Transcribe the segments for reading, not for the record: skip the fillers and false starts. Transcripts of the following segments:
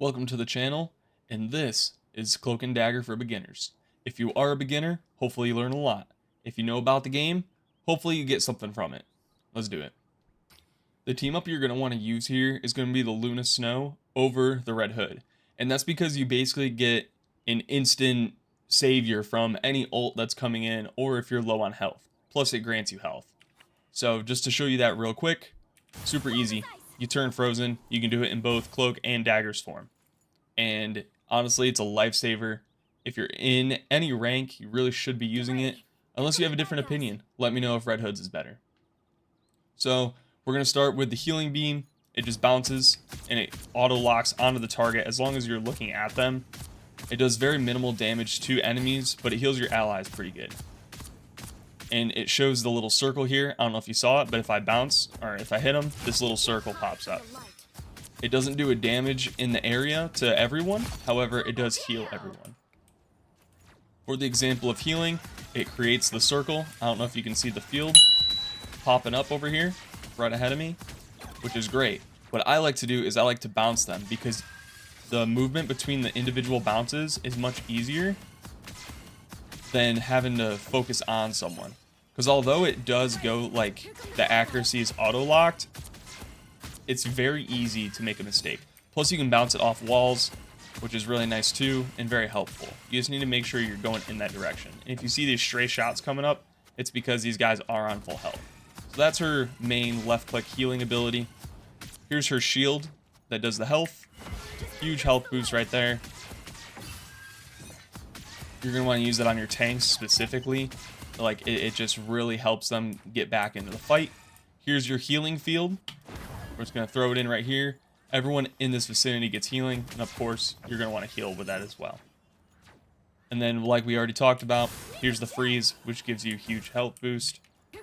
Welcome to the channel, and this is Cloak and Dagger for beginners. If you are a beginner, hopefully you learn a lot. If you know about the game, hopefully you get something from it. Let's do it. The team up you're going to want to use here is going to be the Luna Snow over the Red Hood. And that's because you basically get an instant savior from any ult that's coming in, or if you're low on health. Plus it grants you health. So just to show you that real quick, super easy. You turn frozen, you can do it in both Cloak and Dagger's form. And honestly, it's a lifesaver. If you're in any rank, you really should be using it. Unless you have a different opinion, let me know if Red Hood's is better. So we're going to start with the healing beam. It just bounces and it auto locks onto the target as long as you're looking at them. It does very minimal damage to enemies, but it heals your allies pretty good. And it shows the little circle here. I don't know if you saw it, but if I bounce, or if I hit them, this little circle pops up. It doesn't do a damage in the area to everyone, however, it does heal everyone. For the example of healing, it creates the circle. I don't know if you can see the field popping up over here, right ahead of me, which is great. What I like to do is I like to bounce them, because the movement between the individual bounces is much easier than having to focus on someone. Because although it does go like the accuracy is auto-locked, it's very easy to make a mistake. Plus you can bounce it off walls, which is really nice too, and very helpful. You just need to make sure you're going in that direction. And if you see these stray shots coming up, it's because these guys are on full health. So that's her main left-click healing ability. Here's her shield that does the health. Huge health boost right there. You're going to want to use it on your tanks specifically. Like, it just really helps them get back into the fight. Here's your healing field. We're just going to throw it in right here. Everyone in this vicinity gets healing, and of course, you're going to want to heal with that as well. And then, like we already talked about, here's the freeze, which gives you huge health boost.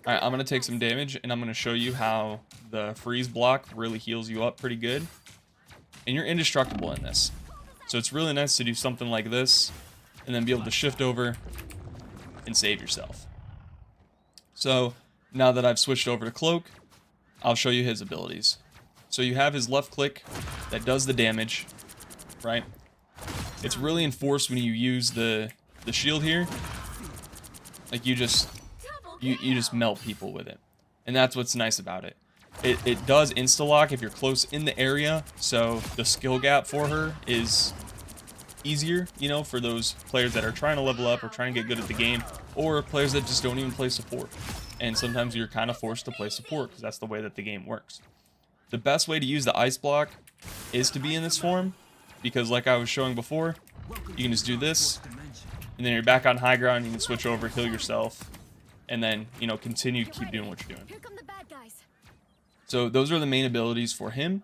Alright, I'm going to take some damage, and I'm going to show you how the freeze block really heals you up pretty good. And you're indestructible in this. So it's really nice to do something like this, and then be able to shift over and save yourself. So now that I've switched over to Cloak, I'll show you his abilities. So you have his left click that does the damage, right? It's really enforced when you use the shield here. Like you just melt people with it. And that's what's nice about it. It does insta-lock if you're close in the area, so the skill gap for her is easier, you know, for those players that are trying to level up or trying to get good at the game, or players that just don't even play support. And sometimes you're kind of forced to play support because that's the way that the game works. The best way to use the ice block is to be in this form, because like I was showing before, you can just do this, and then you're back on high ground, you can switch over, heal yourself, and then, you know, continue to keep doing what you're doing. So those are the main abilities for him.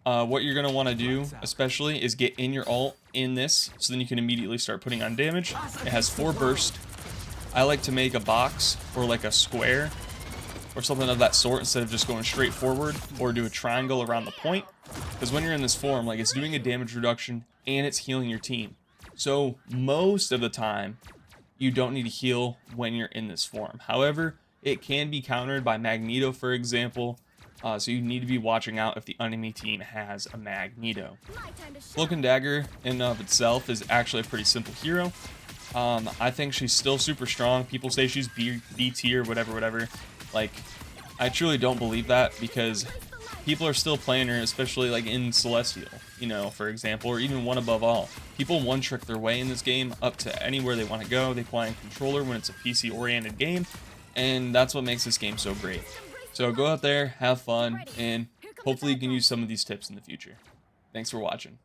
What you're going to want to do, especially, is get in your ult in this, so then you can immediately start putting on damage. It has 4 burst. I like to make a box, or like a square, or something of that sort, instead of just going straight forward, or do a triangle around the point. Because when you're in this form, like, it's doing a damage reduction, and it's healing your team. So most of the time, you don't need to heal when you're in this form. However, it can be countered by Magneto, for example. So you need to be watching out if the enemy team has a Magneto. Cloak and Dagger in and of itself is actually a pretty simple hero. I think she's still super strong. People say she's B tier, whatever. Like, I truly don't believe that, because people are still playing her, especially like in Celestial, you know, for example, or even One Above All. People one-trick their way in this game up to anywhere they want to go. They play on controller when it's a PC-oriented game, and that's what makes this game so great. So go out there, have fun, and hopefully you can use some of these tips in the future. Thanks for watching.